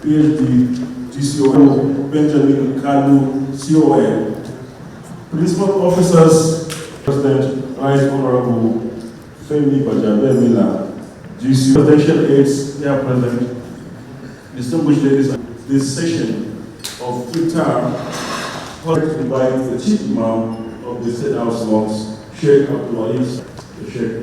PhD, GCO, Benjamin Kalu, CON. Principal officers, President Right Honorable Femi Bajabe Mila, GCO, Presidential aides, here present, distinguished ladies, this session of Iftar, held by the Chief Imam of the State House Mosque, Sheikh Abdul Aziz, the Sheikh.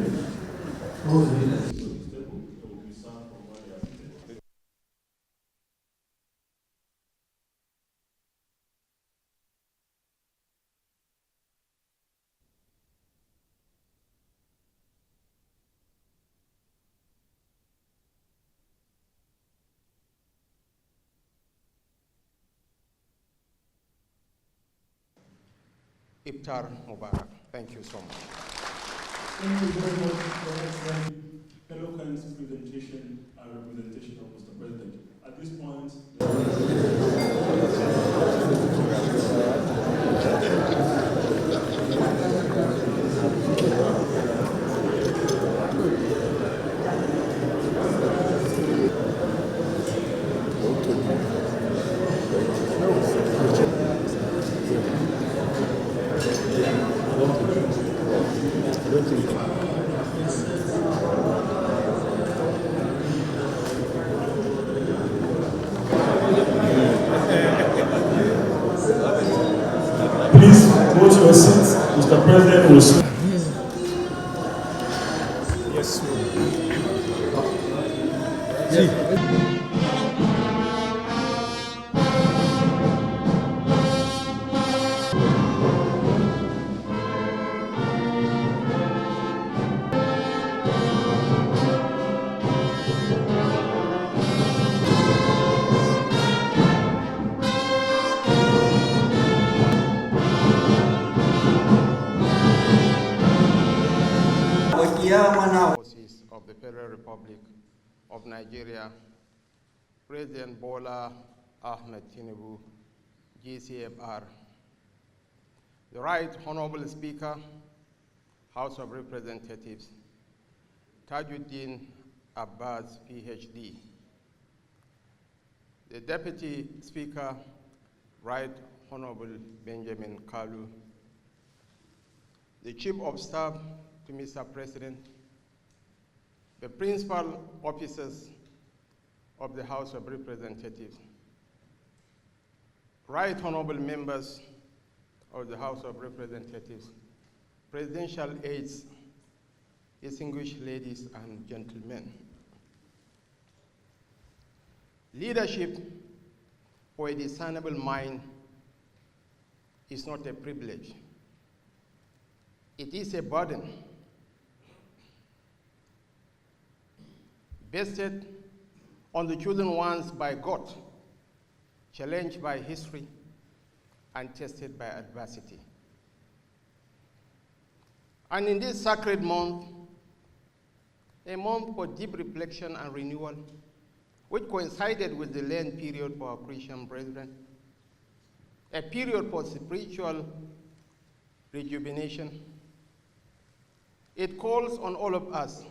Iftar Mubarak. Thank you so much. Thank you very much for excellent eloquent presentation and representation of Mr. President. At this point, please go to your seats. Mr. President will soon. Yes. Forces of the Federal Republic of Nigeria, President Bola Ahmed Tinubu, GCFR, the Right Honorable Speaker, House of Representatives, Tajuddin Abbas, PhD, the Deputy Speaker, Right Honorable Benjamin Kalu, the Chief of Staff to Mr. President, the principal officers of the House of Representatives, Right Honorable members of the House of Representatives, presidential aides, distinguished ladies and gentlemen. Leadership for a discernible mind is not a privilege. It is a burden vested on the chosen ones by God, challenged by history, and tested by adversity. And in this sacred month, a month for deep reflection and renewal, which coincided with the Lent period for our Christian brethren, a period for spiritual rejuvenation, it calls on all of us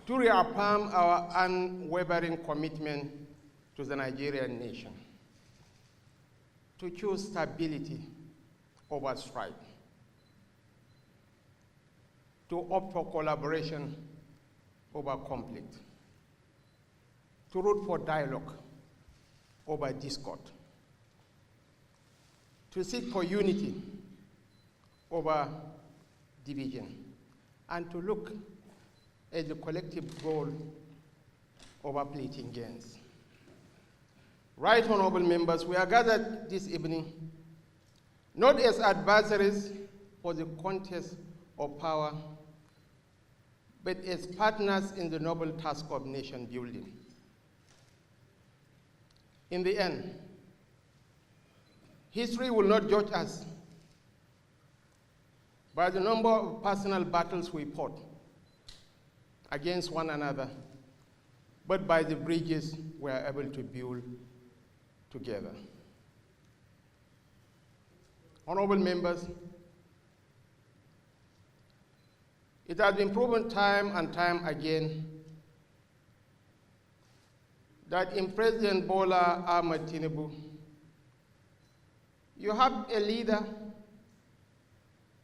to reaffirm our unwavering commitment to the Nigerian nation, to choose stability over strife, to opt for collaboration over conflict, to root for dialogue over discord, to seek for unity over division, and to look at the collective goal over fleeting gains. Right Honorable members, we are gathered this evening not as adversaries for the contest of power, but as partners in the noble task of nation building. In the end, history will not judge us by the number of personal battles we fought against one another, but by the bridges we are able to build together. Honorable members, it has been proven time and time again that in President Bola Ahmed Tinubu, you have a leader,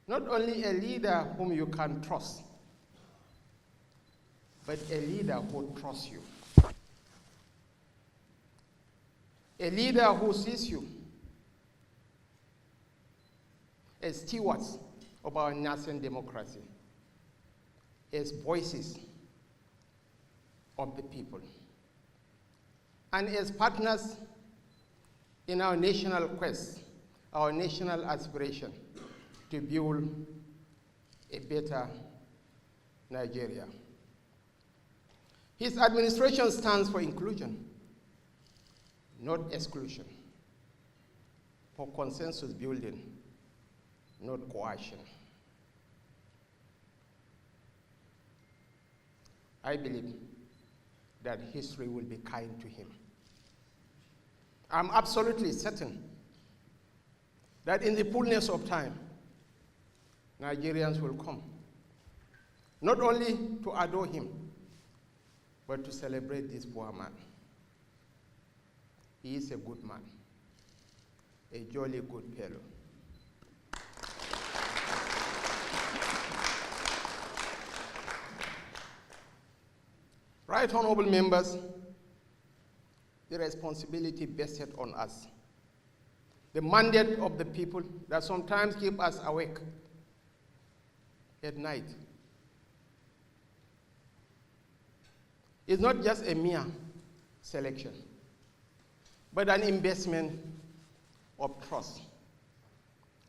not only a leader whom you can trust, but a leader who trusts you. A leader who sees you as stewards of our nascent democracy, as voices of the people, and as partners in our national quest, our national aspiration to build a better Nigeria. His administration stands for inclusion, not exclusion, for consensus building, not coercion. I believe that history will be kind to him. I'm absolutely certain that in the fullness of time, Nigerians will come, not only to adore him, but to celebrate this poor man. He is a good man, a jolly good fellow. Right honorable members, the responsibility vested on us, the mandate of the people that sometimes keep us awake at night, is not just a mere selection, but an investment of trust,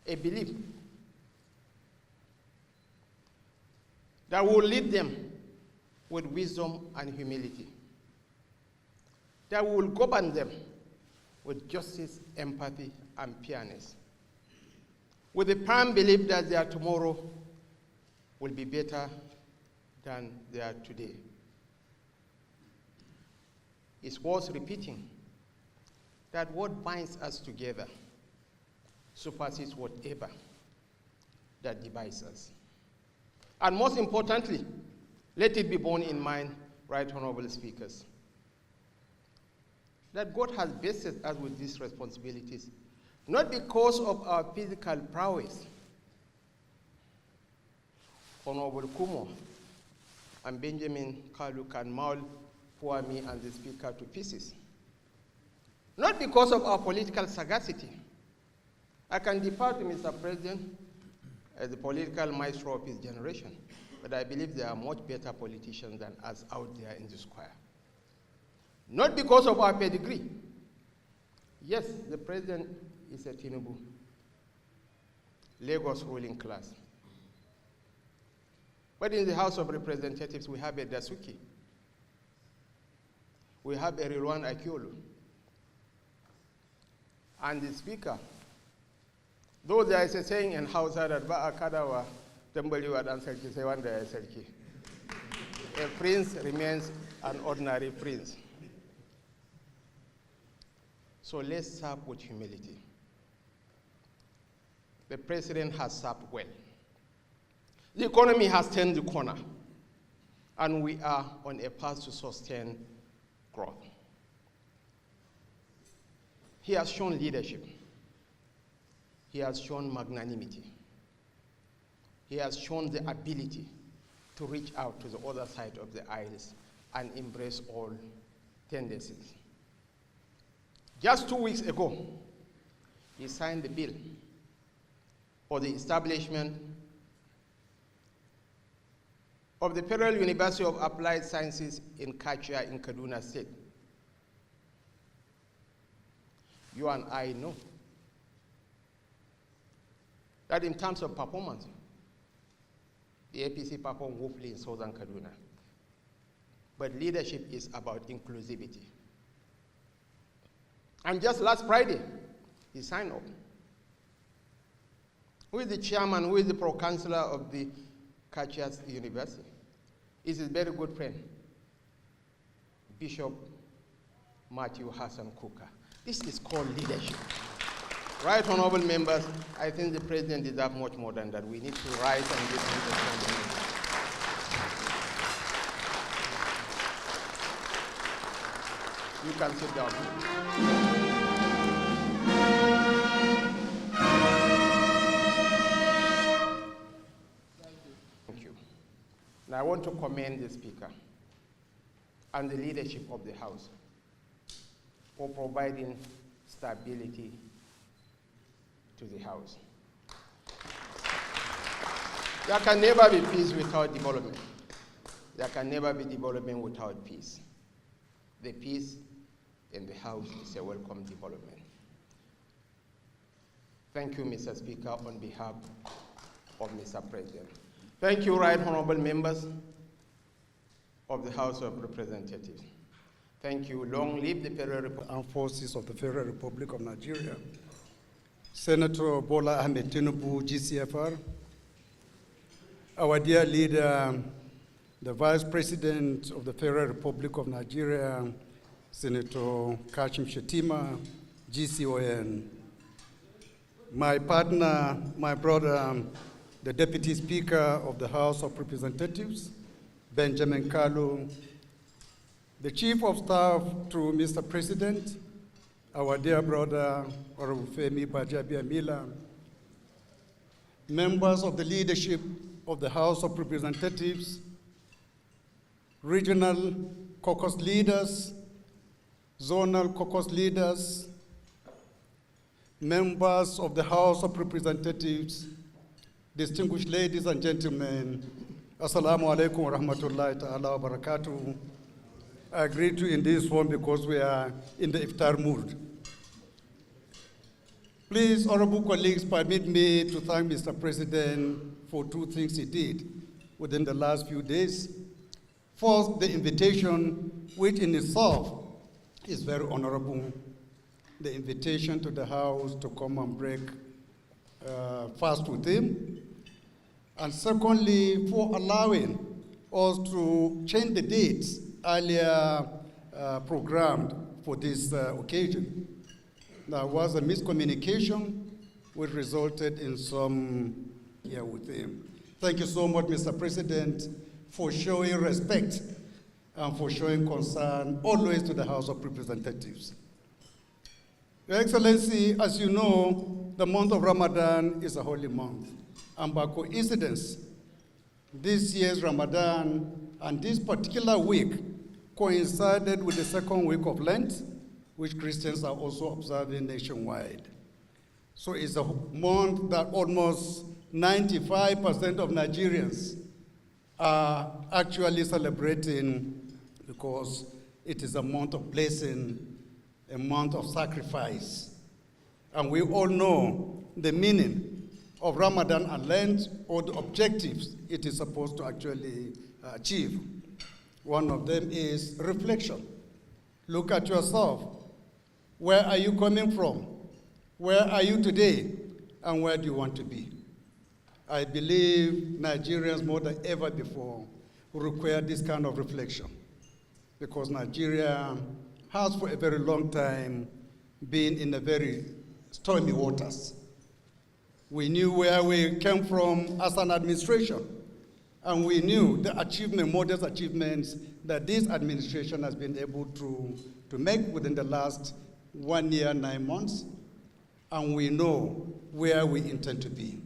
a belief that will lead them with wisdom and humility, that will govern them with justice, empathy, and fairness, with the firm belief that their tomorrow will be better than their today. It's worth repeating that what binds us together supersedes whatever that divides us. And most importantly, let it be borne in mind, right honorable speakers, that God has vested us with these responsibilities, not because of our physical prowess. Honorable Kumo and Benjamin Kalu can maul poor me and the speaker to pieces. Not because of our political sagacity. I can defer to Mr. President as the political maestro of his generation, but I believe there are much better politicians than us out there in the square. Not because of our pedigree. Yes, the president is a Tinubu, Lagos ruling class. But in the House of Representatives, we have a Dasuki. We have a Rilwan Akiolu. And the speaker, though there is a saying in Hausa that ba akadawa tambali wa dan sarki sai wanda ya sarki. A prince remains an ordinary prince. So let's serve with humility. The president has served well. The economy has turned the corner, and we are on a path to sustain growth. He has shown leadership. He has shown magnanimity. He has shown the ability to reach out to the other side of the aisles and embrace all tendencies. Just 2 weeks ago, he signed the bill for the establishment of the Federal University of Applied Sciences in Kachia in Kaduna State. You and I know that in terms of performance, the APC performed woefully in Southern Kaduna. But leadership is about inclusivity. And just last Friday, he signed up. Who is the chairman, who is the pro-chancellor of the Kachia University? Is his very good friend, Bishop Matthew Hassan Kuka. This is called leadership. Right, honorable members, I think the president deserves much more than that. We need to rise and give him the president. You can sit down. Thank you. Now I want to commend the Speaker and the leadership of the House for providing stability to the House. There can never be peace without development. There can never be development without peace. The peace in the House is a welcome development. Thank you, Mr. Speaker, on behalf of Mr. President. Thank you, right honorable members of the House of Representatives. Thank you. Long live the Federal Republic. Armed Forces of the Federal Republic of Nigeria. Senator Bola Ahmed Tinubu, GCFR. Our dear leader, the Vice President of the Federal Republic of Nigeria, Senator Kashim Shettima, GCON. My partner, my brother, the Deputy Speaker of the House of Representatives, Benjamin Kalu, the Chief of Staff to Mr. President, our dear brother, Honorable Femi Gbajabiamila, members of the leadership of the House of Representatives, regional caucus leaders, zonal caucus leaders, members of the House of Representatives, distinguished ladies and gentlemen, Assalamu alaikum wa rahmatullahi ta'ala wa barakatuh. I greet you in this form because we are in the Iftar mood. Please, honorable colleagues, permit me to thank Mr. President for two things he did within the last few days. First, the invitation, which in itself is very honorable, the invitation to the House to come and break fast with him. And secondly, for allowing us to change the dates earlier programmed for this occasion. There was a miscommunication which resulted in some here with him. Thank you so much, Mr. President, for showing respect and for showing concern always to the House of Representatives. Your Excellency, as you know, the month of Ramadan is a holy month. And by coincidence, this year's Ramadan and this particular week coincided with the second week of Lent, which Christians are also observing nationwide. So it's a month that almost 95% of Nigerians are actually celebrating because it is a month of blessing, a month of sacrifice. And we all know the meaning of Ramadan and Lent, or the objectives it is supposed to actually achieve. One of them is reflection. Look at yourself. Where are you coming from? Where are you today? And where do you want to be? I believe Nigerians more than ever before require this kind of reflection because Nigeria has for a very long time been in a very stormy waters. We knew where we came from as an administration, and we knew the achievement, modest achievements that this administration has been able to make within the last 1 year, 9 months, and we know where we intend to be.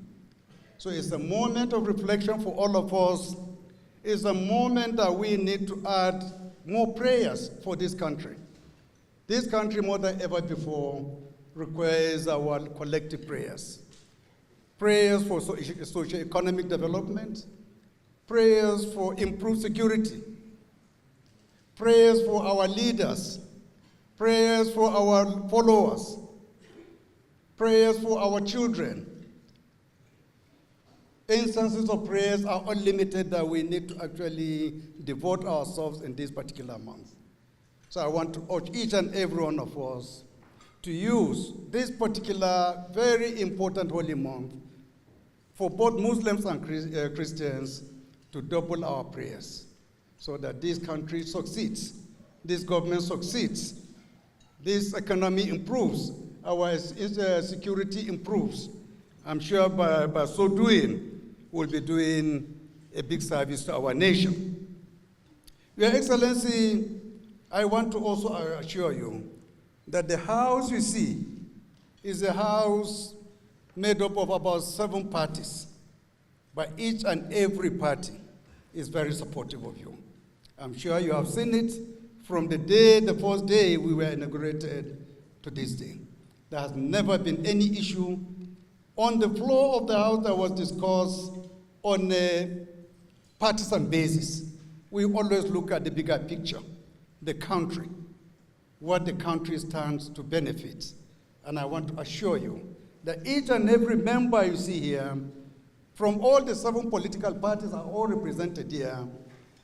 So it's a moment of reflection for all of us. It's a moment that we need to add more prayers for this country. This country, more than ever before, requires our collective prayers. Prayers for socio-economic development, prayers for improved security, prayers for our leaders, prayers for our followers, prayers for our children. Instances of prayers are unlimited that we need to actually devote ourselves in this particular month. So I want to urge each and every one of us to use this particular very important holy month for both Muslims and Christians to double our prayers so that this country succeeds, this government succeeds, this economy improves, our security improves. I'm sure by so doing, we'll be doing a big service to our nation. Your Excellency, I want to also assure you that the house you see is a house made up of about 7 parties, but each and every party is very supportive of you. I'm sure you have seen it from the first day we were inaugurated to this day. There has never been any issue on the floor of the house that was discussed on a partisan basis. We always look at the bigger picture, the country, what the country stands to benefit. And I want to assure you that each and every member you see here, from all the 7 political parties are all represented here,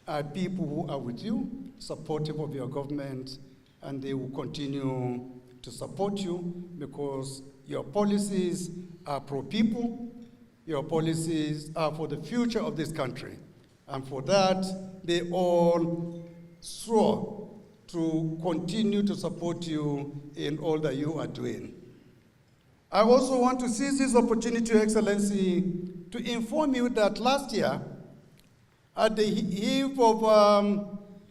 are people who are with you, supportive of your government, and they will continue to support you because your policies are pro-people, your policies are for the future of this country. And for that, they all swore to continue to support you in all that you are doing. I also want to seize this opportunity, Your Excellency, to inform you that last year, at the eve of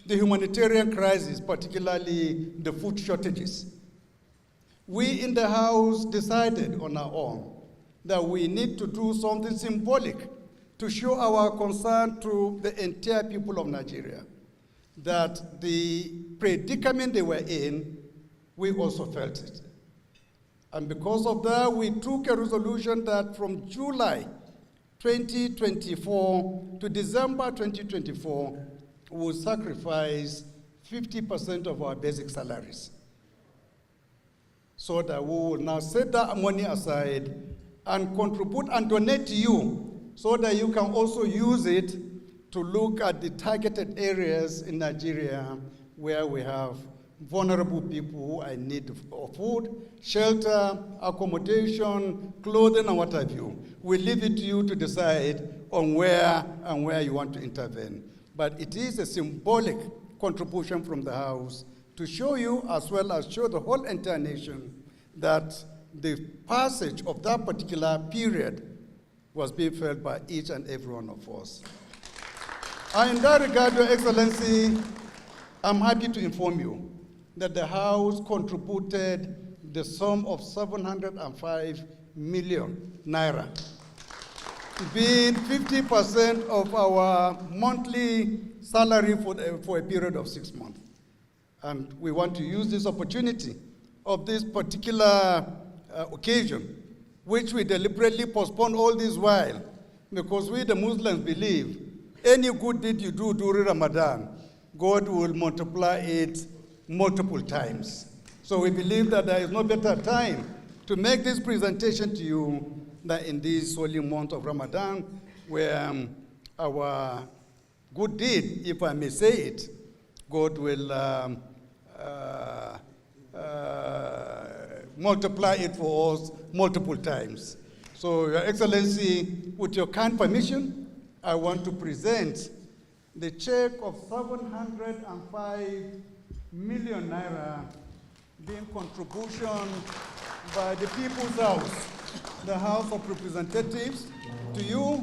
the humanitarian crisis, particularly the food shortages, we in the House decided on our own that we need to do something symbolic to show our concern to the entire people of Nigeria, that the predicament they were in, we also felt it. And because of that, we took a resolution that from July 2024 to December 2024, we will sacrifice 50% of our basic salaries, so that we will now set that money aside and contribute and donate to you, so that you can also use it to look at the targeted areas in Nigeria where we have vulnerable people who are in need of food, shelter, accommodation, clothing, and what have you. We leave it to you to decide on where and where you want to intervene. But it is a symbolic contribution from the House to show you, as well as show the whole entire nation, that the passage of that particular period was being felt by each and every one of us. And in that regard, Your Excellency, I'm happy to inform you that the House contributed the sum of 705 million naira, being 50% of our monthly salary for a period of 6 months. And we want to use this opportunity of this particular occasion, which we deliberately postponed all this while, because we the Muslims believe any good deed you do during Ramadan, God will multiply it multiple times. So we believe that there is no better time to make this presentation to you than in this holy month of Ramadan, where our good deed, if I may say it, God will multiply it for us multiple times. So, Your Excellency, with your kind permission, I want to present the check of 705 million naira being contribution by the People's House, the House of Representatives, to you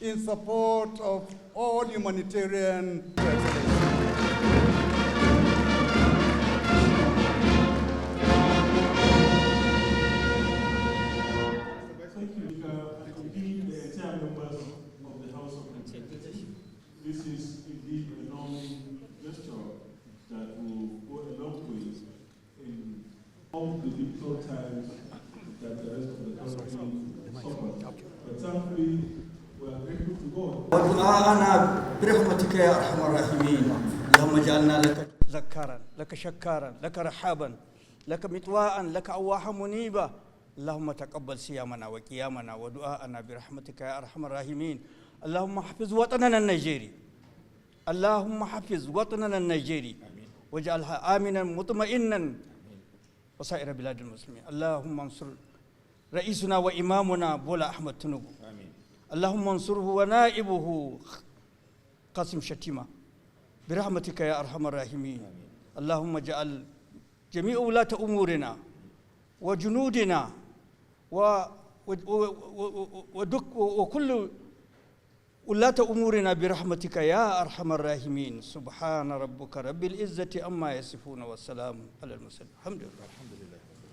in support of all humanitarian excellency. This is indeed a long gesture that will go a long way in all the difficult times that the rest of the country suffered. But thankfully, we are grateful to God. ودعاءنا برحمتك يا أرحم الراحمين اللهم اجعلنا لك ذكارا لك شكارا لك رحابا لك مطواء لك أواها منيبا اللهم تقبل صيامنا وقيامنا ودعاءنا برحمتك يا أرحم الراحمين اللهم حفظ وطننا النيجيري اللهم حفظ وطننا النيجيري واجعلها آمنا مطمئنا وسائر بلاد المسلمين اللهم انصر رئيسنا وإمامنا بولا أحمد تنوبو اللهم انصره ونائبه قاسم شتيمة برحمتك يا أرحم الراحمين اللهم اجعل جميع ولاة أمورنا وجنودنا وكل ولاة أمورنا برحمتك يا أرحم الراحمين. سبحان ربك رب العزة أما يصفون والسلام على المرسلين. الحمد لله.